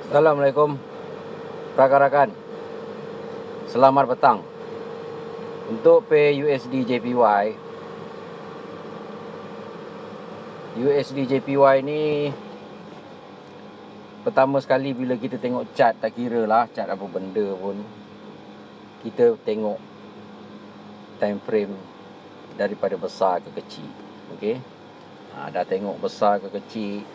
Assalamualaikum rakan-rakan. Selamat petang. Untuk PUSD JPY ni pertama sekali bila kita tengok chart, tak kira lah chart apa benda pun, kita tengok time frame daripada besar ke kecil. Okey. Dah tengok besar ke kecil,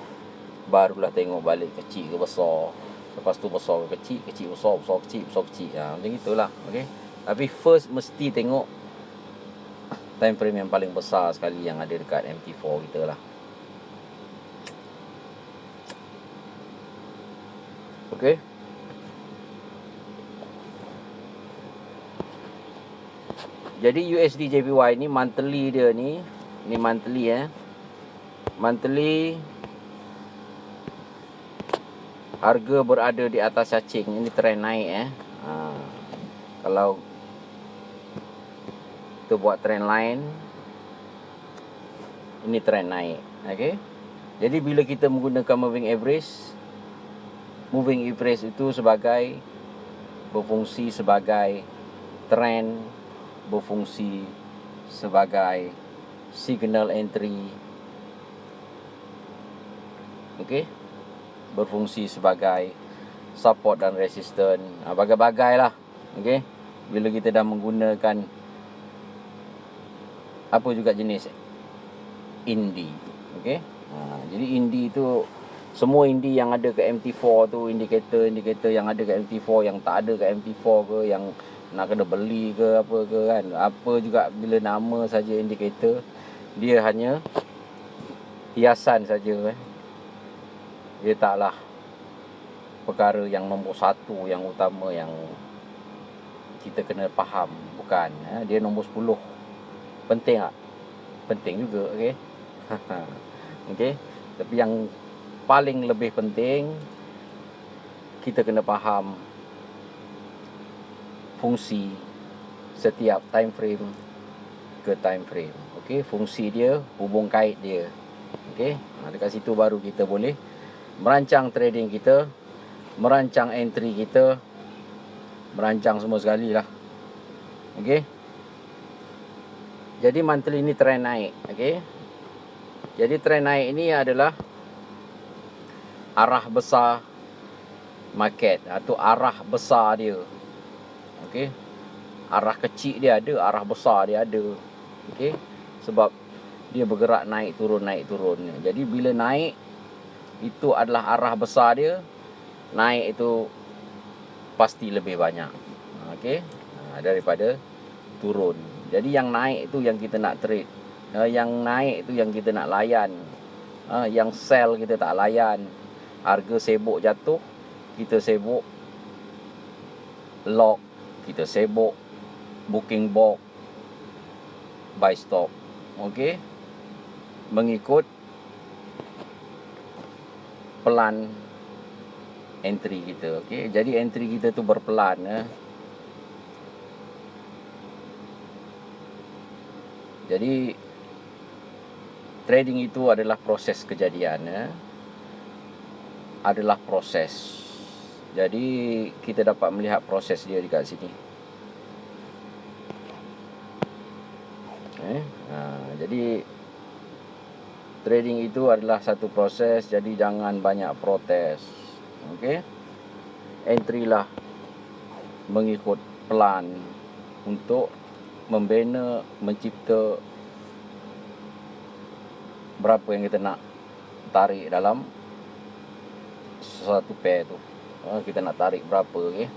barulah tengok balik kecil ke besar. Lepas tu besar ke kecil, kecil besar, besar kecil, besar kecil. Macam itulah. Okey. Tapi first mesti tengok time frame yang paling besar sekali yang ada dekat MT4 kita lah. Okey. Jadi USD JPY ni monthly dia ni monthly monthly harga berada di atas cacing. Ini trend naik Kalau kita buat trend line, ini trend naik. Okey. Jadi bila kita menggunakan moving average itu berfungsi sebagai trend, berfungsi sebagai signal entry. Okey. Berfungsi sebagai support dan resistance, bagai-bagai lah. Okey. Bila kita dah menggunakan apa juga jenis indie. Okey. Jadi indie tu, semua indie yang ada ke MT4 tu, indikator yang ada ke MT4, yang tak ada ke MT4 ke, yang nak kena beli ke apa ke kan, apa juga, bila nama saja indikator, dia hanya hiasan saja. Dia taklah perkara yang nombor satu, yang utama, yang kita kena faham. Bukan. Dia nombor 10. Penting tak? Penting juga. Okey. Okey. Tapi yang paling lebih penting, kita kena faham fungsi setiap time frame ke time frame. Okey. Fungsi dia, hubung kait dia. Okey. Dekat situ baru kita boleh merancang trading kita, merancang entry kita, merancang semua sekali lah. Okey. Jadi monthly ni trend naik. Okey. Jadi trend naik ini adalah arah besar market, atau arah besar dia. Okey. Arah kecil dia ada, arah besar dia ada. Okey. Sebab dia bergerak naik turun. Jadi bila naik, itu adalah arah besar dia. Naik itu pasti lebih banyak, okey, daripada turun. Jadi yang naik itu yang kita nak trade, yang naik itu yang kita nak layan, yang sell kita tak layan. Harga sibuk jatuh, kita sibuk lock, kita sibuk booking box, buy stop. Okey. Mengikut pelan entry kita. Okey. Jadi entry kita tu berpelan. Jadi trading itu adalah proses kejadian. Adalah proses. Jadi kita dapat melihat proses dia dekat sini. Jadi trading itu adalah satu proses. Jadi jangan banyak protes. Okey. Entry lah mengikut pelan untuk membina, mencipta berapa yang kita nak tarik dalam satu pair tu. Kita nak tarik berapa. Okey.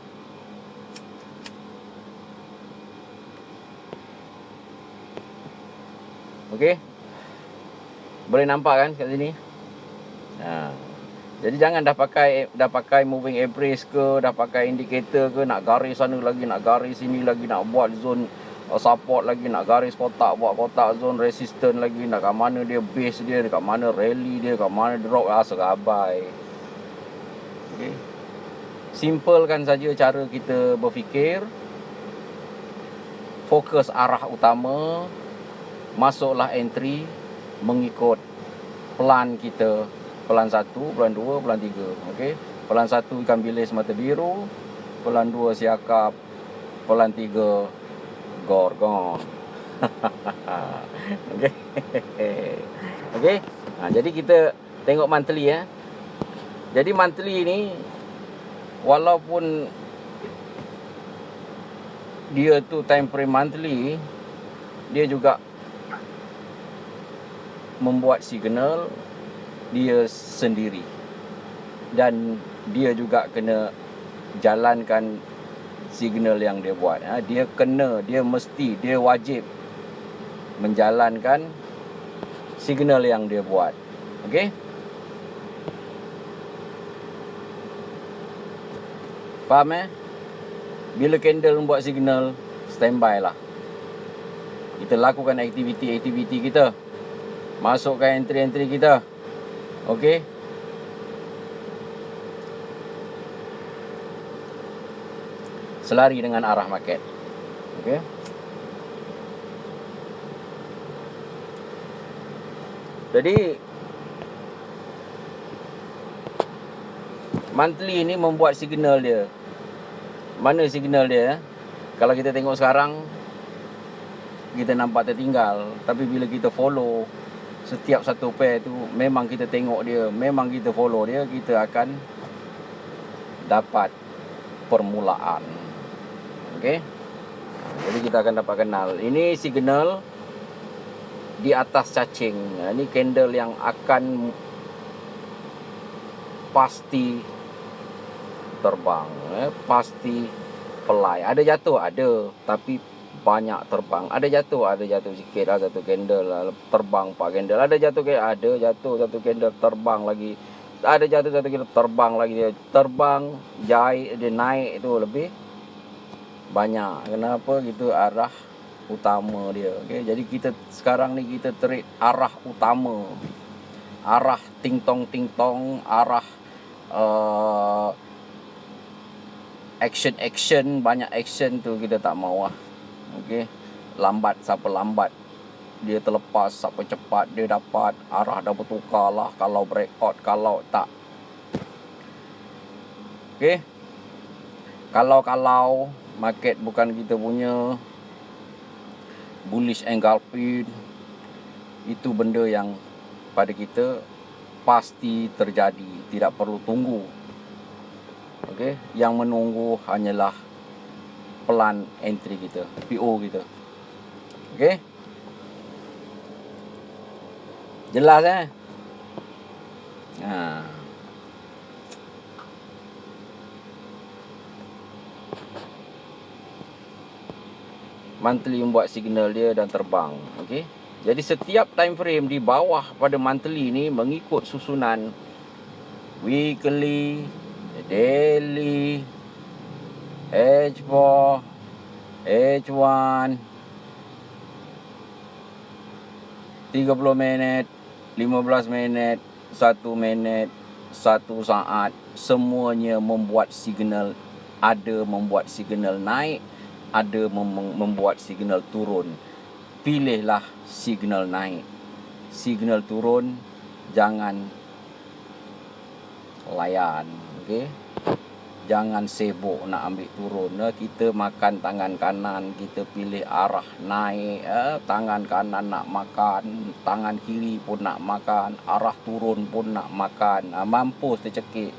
Okey. Boleh nampak kan kat sini? Jadi jangan dah pakai moving average ke, dah pakai indikator ke, nak garis sana lagi, nak garis sini lagi, nak buat zone support lagi, nak garis kotak, buat kotak zone resistance lagi, nak kat mana dia base dia, dekat mana rally dia, kat mana drop, serabai. Okey. Simpelkan saja cara kita berfikir. Fokus arah utama, masuklah entry mengikut pelan kita. Pelan 1, pelan 2, pelan 3. Okey. Pelan 1 ikan bilis mata biru, pelan 2 siakap, pelan 3 gorgon. Okey. Okey. Jadi kita tengok monthly ya. Jadi monthly ni walaupun dia tu time frame monthly, dia juga membuat signal dia sendiri. Dan dia juga kena jalankan signal yang dia buat. Dia mesti, dia wajib menjalankan signal yang dia buat. Okey? Faham Bila candle membuat signal, standby lah. Kita lakukan aktiviti kita. Masukkan entry kita. Okey? Selari dengan arah market. Okey? Jadi monthly ni membuat signal dia. Mana signal dia? Kalau kita tengok sekarang, kita nampak tertinggal. Tapi bila kita follow setiap satu pair tu, memang kita tengok dia, memang kita follow dia, kita akan dapat permulaan. Okey? Jadi kita akan dapat kenal. Ini signal di atas cacing. Ini candle yang akan pasti terbang, pasti fly. Ada jatuh, ada, tapi banyak terbang. Ada jatuh sikit lah, satu candle lah, terbang 4 candle. Ada jatuh satu candle, terbang lagi. Ada jatuh satu candle, terbang lagi. Dia terbang, jahit, dia naik tu lebih banyak. Kenapa? Gitu arah utama dia. Okay? Jadi kita sekarang ni kita trade arah utama, arah ting tong, arah action, banyak action tu kita tak mau lah. Okey. Lambat siapa lambat, dia terlepas. Siapa cepat dia dapat. Arah dah bertukar lah kalau breakout, kalau tak. Okey. Kalau market bukan kita punya, bullish engulfing, itu benda yang pada kita pasti terjadi, tidak perlu tunggu. Okey, yang menunggu hanyalah pelan entry kita, PO kita. Okey? Jelas Monthly membuat signal dia dan terbang. Okey? Jadi setiap time frame di bawah pada monthly ni mengikut susunan weekly, daily, H4, H1, 30 minit, 15 minit, 1 minit, 1 saat, semuanya membuat signal. Ada membuat signal naik, ada membuat signal turun. Pilihlah signal naik. Signal turun jangan layan. Okey? Jangan sibuk nak ambil turun. Kita makan tangan kanan, kita pilih arah naik. Tangan kanan nak makan, tangan kiri pun nak makan, arah turun pun nak makan. Mampus tercekik.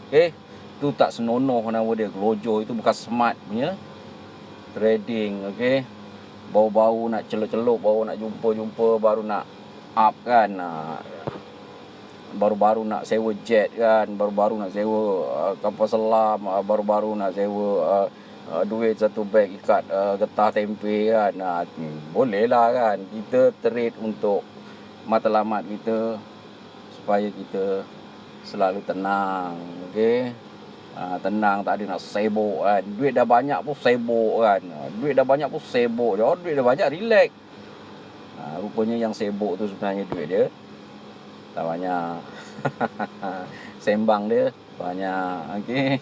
Okey? Itu tak senonoh nama dia. Gelojoh itu bukan smart punya trading. Okey? Bau-bau nak celup-celup, bau nak jumpa, baru nak up kan. Baru-baru nak sewa jet kan, baru-baru nak sewa kapal selam, baru-baru nak sewa duit satu beg ikat getah tempe kan. Boleh lah kan. Kita trade untuk matlamat kita, supaya kita selalu tenang. Okey? Tenang, tak ada nak sibuk kan. Duit dah banyak pun sibuk kan. Duit dah banyak relax. Rupanya yang sibuk tu sebenarnya duit dia tak banyak. Sembang dia banyak. Okey.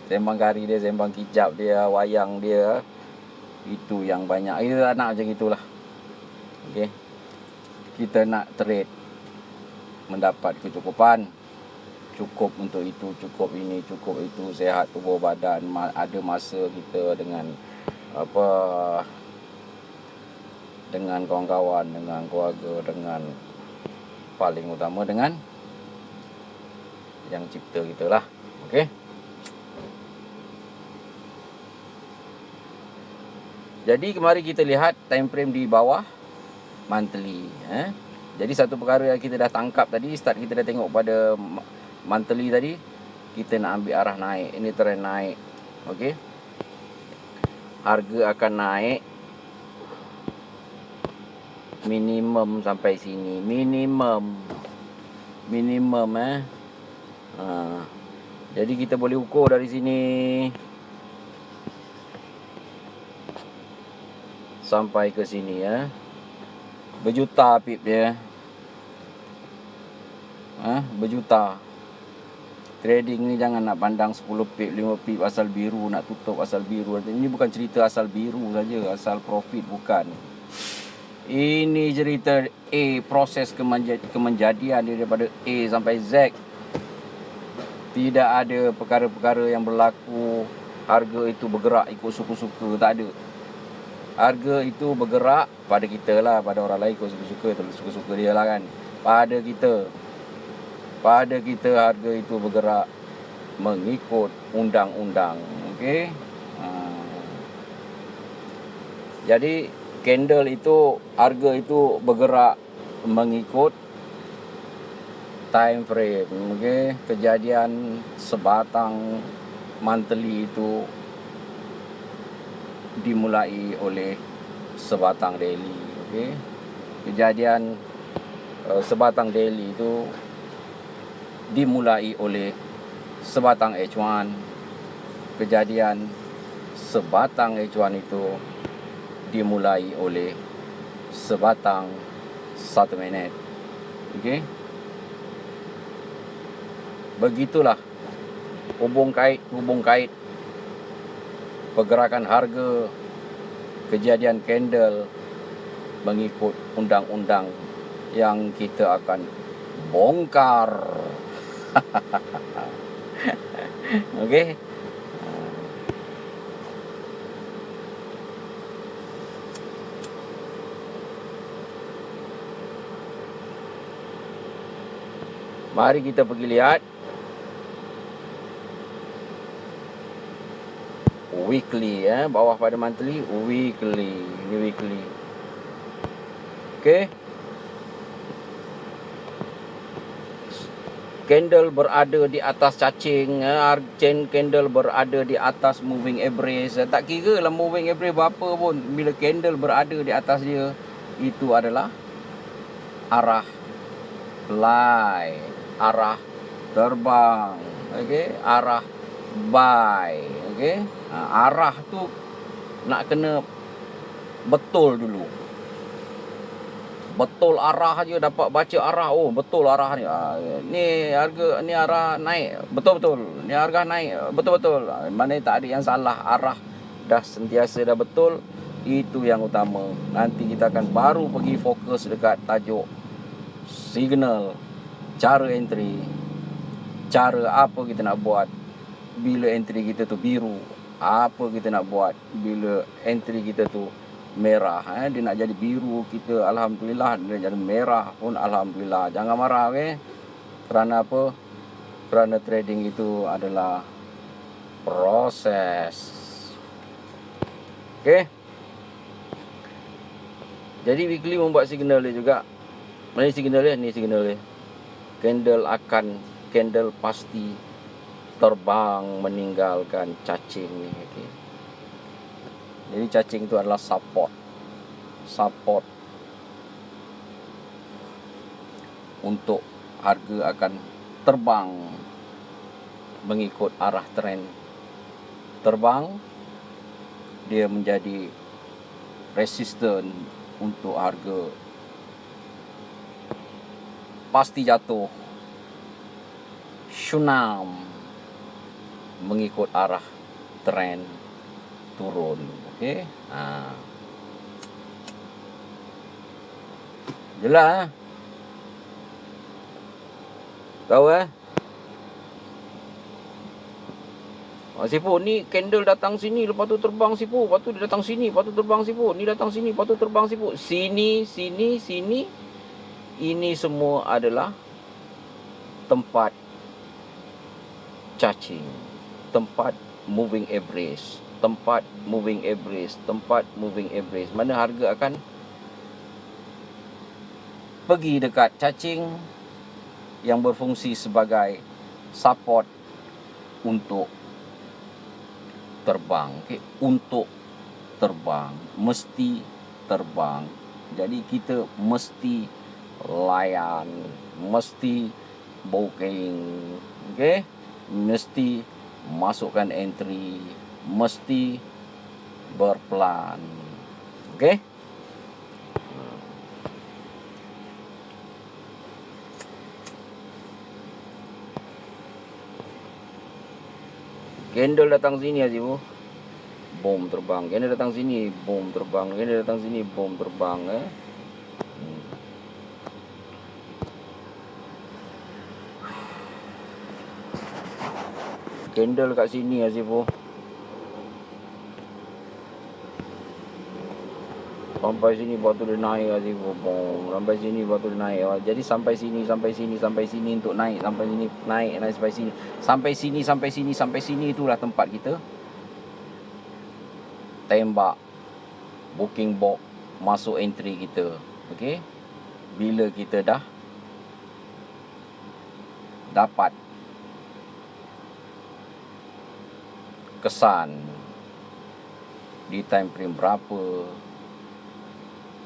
Sembang kari dia, sembang kicap dia, wayang dia, itu yang banyak. Kita tak nak macam itulah. Okey. Kita nak trade mendapat kecukupan. cukup untuk itu, cukup ini, cukup itu, sehat tubuh badan, ada masa kita dengan apa, dengan kawan-kawan, dengan keluarga, dengan paling utama dengan yang cipta kita lah. Okey. Jadi mari kita lihat time frame di bawah monthly. Jadi satu perkara yang kita dah tangkap tadi, start kita dah tengok pada monthly tadi, kita nak ambil arah naik. Ini trend naik. Okey. Harga akan naik minimum sampai sini. Minimum. Jadi kita boleh ukur dari sini sampai ke sini berjuta pip dia. Berjuta. Trading ni jangan nak pandang 10 pip, 5 pip asal biru, nak tutup asal biru. Ini bukan cerita asal biru saja, asal profit bukan. Ini cerita proses kemenjadian daripada A sampai Z. Tidak ada perkara-perkara yang berlaku harga itu bergerak ikut suka-suka, tak ada. Harga itu bergerak pada kita lah, pada orang lain ikut suka-suka, suka-suka dia lah kan. Pada kita harga itu bergerak mengikut undang-undang. Okey. Jadi candle itu, harga itu bergerak mengikut time frame. Okey. Kejadian sebatang monthly itu dimulai oleh sebatang daily. Okey. Kejadian sebatang daily itu dimulai oleh sebatang H1. Kejadian sebatang H1 itu dimulai oleh sebatang 1 minit. Okey. Begitulah hubung kait pergerakan harga, kejadian candle mengikut undang-undang yang kita akan bongkar. Okey. Mari kita pergi lihat weekly, bawah pada monthly, weekly. Ini weekly. Okey. Candle berada di atas cacing, candle berada di atas moving average. Tak kira lah moving average berapa pun, bila candle berada di atas dia, itu adalah arah fly, arah terbang. Okey, arah buy. Okey. Arah tu nak kena betul dulu. Betul arah je, dapat baca arah. Oh, betul arah ni. Ni harga, ni arah naik. Betul-betul. Ni harga naik. Betul-betul. Mana tak ada yang salah. Arah dah sentiasa dah betul. Itu yang utama. Nanti kita akan baru pergi fokus dekat tajuk signal, cara entry, cara apa kita nak buat bila entry kita tu biru, apa kita nak buat bila entry kita tu merah. Dia nak jadi biru, kita alhamdulillah. Dia jadi merah pun alhamdulillah. Jangan marah, okey? Kerana apa? Kerana trading itu adalah proses. Okey? Jadi weekly membuat signal dia juga. Mana signal dia? Ni signal dia. Candle pasti terbang meninggalkan cacing ni. Okay. Jadi cacing itu adalah support untuk harga akan terbang mengikut arah trend. Terbang, dia menjadi resisten untuk harga pasti jatuh, shunam mengikut arah trend turun. Okey. Jelas. Tahu Sipu ni candle datang sini, lepas tu terbang sipu, lepas tu dia datang sini, lepas tu terbang sipu, ni datang sini, lepas tu terbang sipu. Sini, sini, sini. Ini semua adalah tempat cacing, tempat moving average, tempat moving average, tempat moving average. Mana harga akan pergi dekat cacing yang berfungsi sebagai support untuk terbang. Okay? Untuk terbang, mesti terbang. Jadi kita mesti layan, mesti booking, okay? Mesti masukkan entry, mesti berplan, okay? Candle datang sini Azimu, boom terbang. Candle datang sini, boom terbang. Candle datang sini, boom terbang. Candle kat sini Azimu, sampai sini batu dia naik Azimu, boom. Sampai sini batu dia naik. Jadi sampai sini, sampai sini, sampai sini untuk naik, sampai sini naik, naik sampai sini. Sampai sini, sampai sini, sampai sini itulah tempat kita tembak, booking box, masuk entry kita. Okey. Bila kita dah dapat kesan di time frame berapa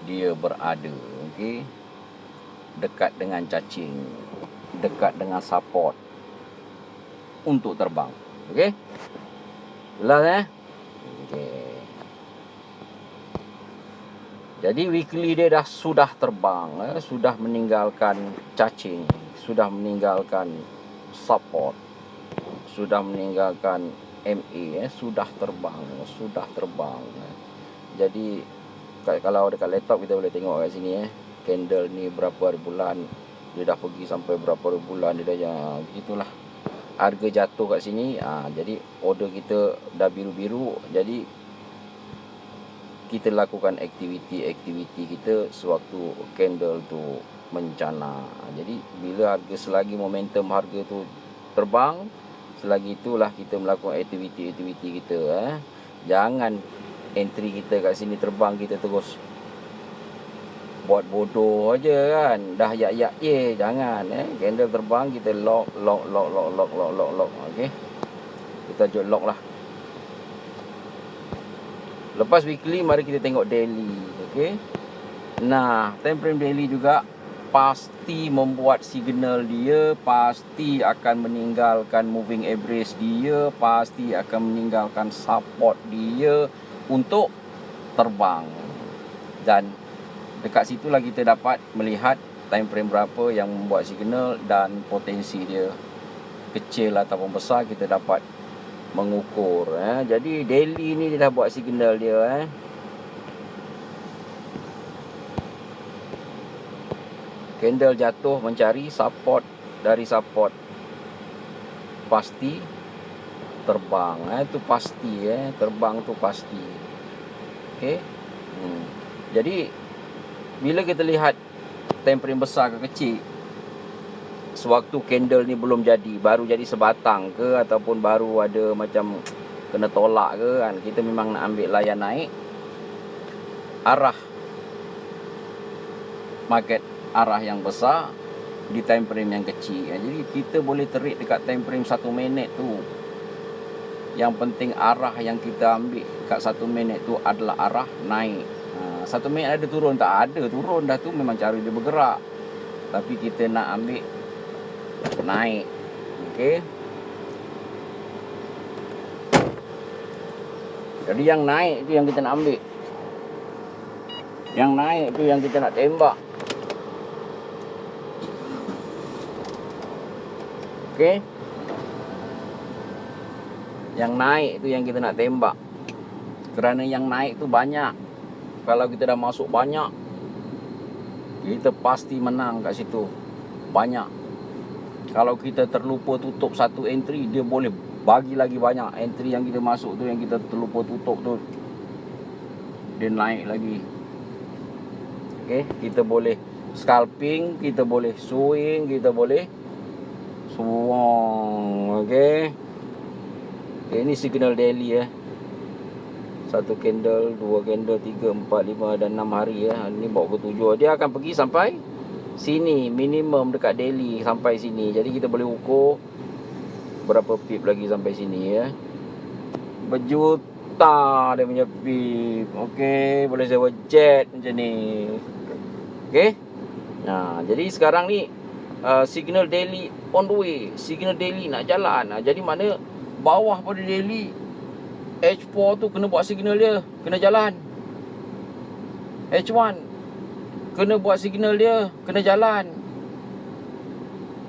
dia berada, okey, dekat dengan cacing, dekat dengan support untuk terbang. Okey, jelas okey. Jadi weekly dia sudah terbang, sudah meninggalkan cacing, sudah meninggalkan support, sudah meninggalkan MA, sudah terbang, sudah terbang. Jadi kalau dekat laptop kita boleh tengok kat sini candle ni berapa hari bulan, dia dah pergi sampai berapa hari bulan, dia dah gitulah. Harga jatuh kat sini, jadi order kita dah biru-biru. Jadi kita lakukan aktiviti kita sewaktu candle tu mencana. Jadi bila harga, selagi momentum harga tu terbang, selagi itulah kita melakukan aktiviti kita. Jangan entry kita kat sini terbang, kita terus buat bodoh aja kan. Dah yak ye, jangan candle terbang kita lock. Okey. Kita jod lock lah. Lepas weekly, mari kita tengok daily. Okey. Nah, time frame daily juga pasti membuat signal dia, pasti akan meninggalkan moving average dia, pasti akan meninggalkan support dia untuk terbang. Dan dekat situlah kita dapat melihat time frame berapa yang membuat signal dan potensi dia kecil ataupun besar, kita dapat mengukur. Jadi daily ni dia dah buat signal dia. Candle jatuh mencari support, dari support pasti terbang. Itu pasti terbang tu pasti. Okey. Jadi bila kita lihat time frame besar ke kecil, sewaktu candle ni belum jadi, baru jadi sebatang ke ataupun baru ada macam kena tolak ke kan, kita memang nak ambil layan naik arah market, arah yang besar di time frame yang kecil. Jadi kita boleh terik dekat time frame 1 minit tu. Yang penting arah yang kita ambil kat 1 minit tu adalah arah naik. 1 minit ada turun tak? Ada turun dah tu, memang cara dia bergerak. Tapi kita nak ambil naik. Okey. Jadi yang naik tu yang kita nak ambil. Yang naik tu yang kita nak tembak. Okey. Yang naik tu yang kita nak tembak. Kerana yang naik tu banyak. Kalau kita dah masuk banyak, kita pasti menang kat situ. Banyak. Kalau kita terlupa tutup satu entry, dia boleh bagi lagi banyak entry yang kita masuk tu, yang kita terlupa tutup tu, dia naik lagi. Okay, kita boleh scalping, kita boleh swing, kita boleh swung. Okay, ini signal daily satu candle, dua candle, 3, 4, 5 dan 6 hari Ini bawa ke 7. Dia akan pergi sampai sini, minimum dekat daily sampai sini. Jadi kita boleh ukur berapa pip lagi sampai sini Berjuta dia punya pip. Okey, boleh sewa jet macam ni. Okey. Jadi sekarang ni signal daily on the way. Signal daily nak jalan. Jadi mana bawah pada daily H4 tu kena buat signal dia, kena jalan. H1 kena buat signal dia, kena jalan.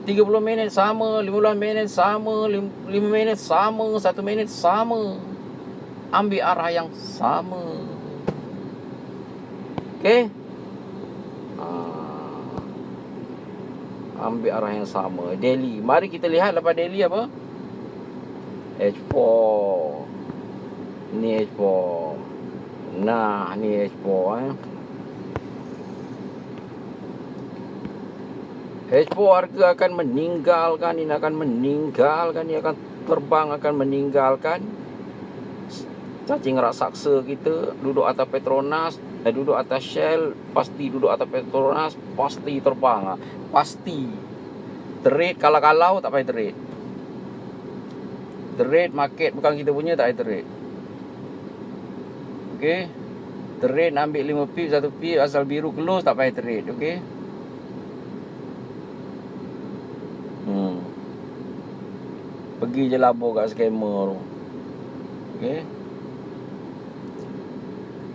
30 minit sama, 15 minit sama, 5 minit sama, 1 minit sama. Ambil arah yang sama. Okey? Ambil arah yang sama. Daily. Mari kita lihat lepas daily apa? H4. Ni H4. Nah, ni H4 H4 harga akan meninggalkan, ini akan meninggalkan, ini akan terbang, akan meninggalkan cacing raksasa kita. Duduk atas Petronas, duduk atas Shell, pasti duduk atas Petronas, pasti terbang. Pasti. Trade kalau tak payah trade. Trade market bukan kita punya, tak payah trade. Okey. Trade ambil 5 pip, 1 pip, asal biru close, tak payah trade. Okey. Pergi je labur kat scammer tu. Okey.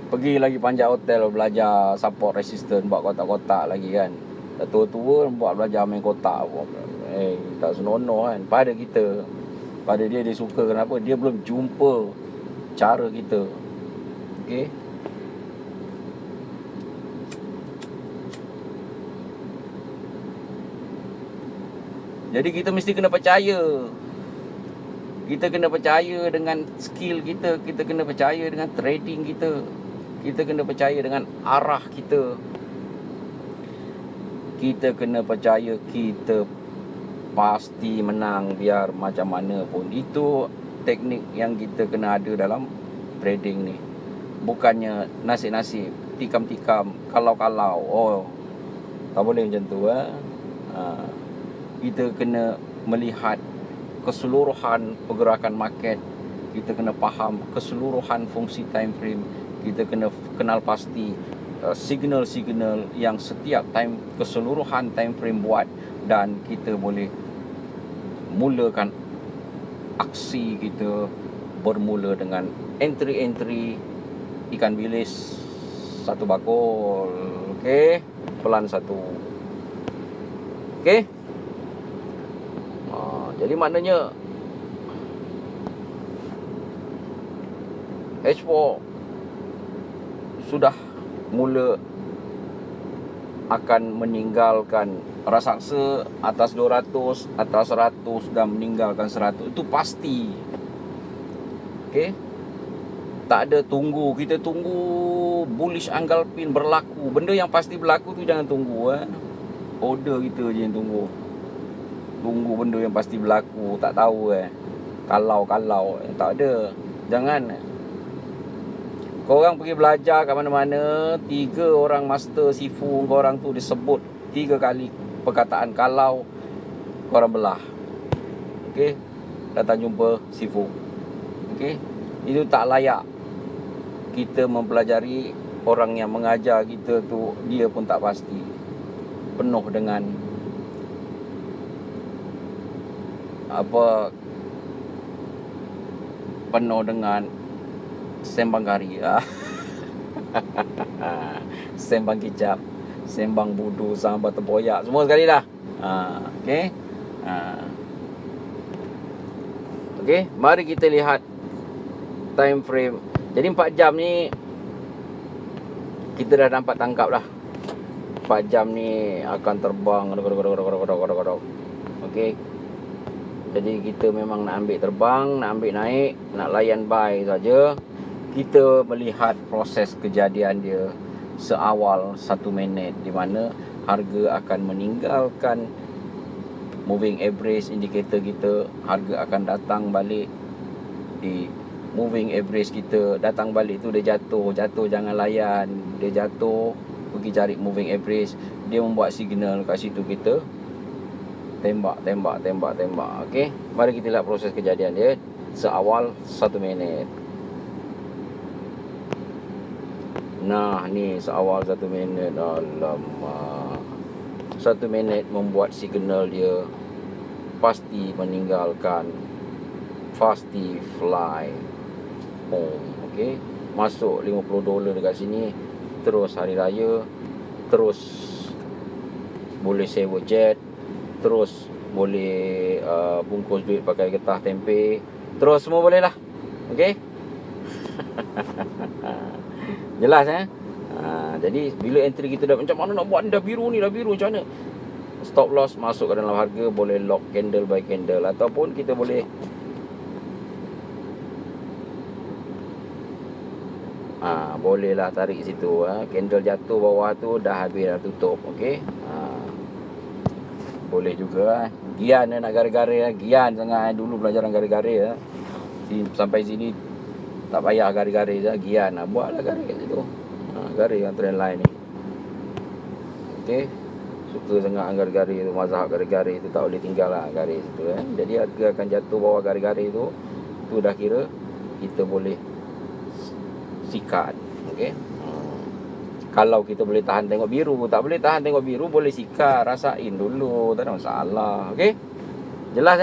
Pergi lagi panjat hotel belajar support resistance, buat kotak-kotak lagi kan. Dah tua-tua buat belajar main kotak. Tak senonoh kan. Pada kita, pada dia suka. Kenapa? Dia belum jumpa cara kita. Okey. Jadi kita mesti kena percaya. Kita kena percaya dengan skill kita. Kita kena percaya dengan trading kita. Kita kena percaya dengan arah kita. Kita kena percaya kita pasti menang biar macam mana pun. Itu teknik yang kita kena ada dalam trading ni. Bukannya nasib-nasib, tikam-tikam, kalau-kalau. Tak boleh macam tu. Kita kena melihat keseluruhan pergerakan market. Kita kena faham keseluruhan fungsi time frame. Kita kena kenal pasti signal-signal yang setiap keseluruhan time frame buat, dan kita boleh mulakan aksi kita bermula dengan entry ikan bilis 1 bakul. Okey, pelan 1. Okey. Jadi maknanya H4 sudah mula akan meninggalkan raksasa atas 200, atas 100 dan meninggalkan 100. Itu pasti. Okey. Tak ada tunggu. Kita tunggu bullish engulfing berlaku. Benda yang pasti berlaku tu jangan tunggu. Order kita je yang tunggu. Tunggu benda yang pasti berlaku. Tak tahu Kalau tak ada. Jangan. Korang pergi belajar kat mana-mana, 3 orang master sifu korang tu disebut 3 kali perkataan kalau, korang belah. Okey, datang jumpa sifu. Okey, itu tak layak. Kita mempelajari orang yang mengajar kita tu, dia pun tak pasti. Penuh dengan penuh dengan sembang kari. Sembang kicap, sembang budu, sambal tempoyak, semua sekali lah. Okey. Okey, mari kita lihat time frame. Jadi 4 jam ni kita dah dapat tangkap dah. 4 jam ni akan terbang. Okey. Jadi kita memang nak ambil terbang, nak ambil naik, nak layan by saja. Kita melihat proses kejadian dia seawal 1 minit, di mana harga akan meninggalkan moving average indicator kita. Harga akan datang balik di moving average kita. Datang balik tu dia jatuh jangan layan. Dia jatuh, pergi cari moving average. Dia membuat signal kat situ, kita tembak. Okey, mari kita lihat proses kejadian dia seawal 1 minit. Nah, ni seawal 1 minit. Alamak, 1 minit membuat signal dia pasti meninggalkan, pasti fly home. Okey, masuk $50 dekat sini, terus hari raya, terus boleh sewa jet, terus boleh bungkus duit pakai getah tempe, terus semua boleh lah. Okey. Jelas jadi bila entry kita dah macam mana nak buat ni, dah biru macam mana? Stop loss masuk ke dalam harga, boleh lock candle by candle, ataupun kita boleh bolehlah tarik situ. Candle jatuh bawah tu dah habis, dah tutup. Okey. Boleh juga. Gian nak gara-gara, gian sangat. Dulu pelajaran gara-gara sampai sini tak payah gara-gara je, gian buatlah gara kat situ. Gara yang trend line ni. Okey. Suka sangat gara-gara tu, mazhab gara-gara tu tak boleh tinggal lah gara situ Jadi harga akan jatuh bawah gara-gara tu. Tu dah kira kita boleh sikat. Okey. Kalau kita boleh tahan tengok biru, tak boleh tahan tengok biru, boleh sikat, rasain dulu, tak ada masalah. Okey? Jelas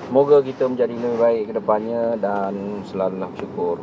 Semoga kita menjadi lebih baik ke depannya dan selalulah bersyukur.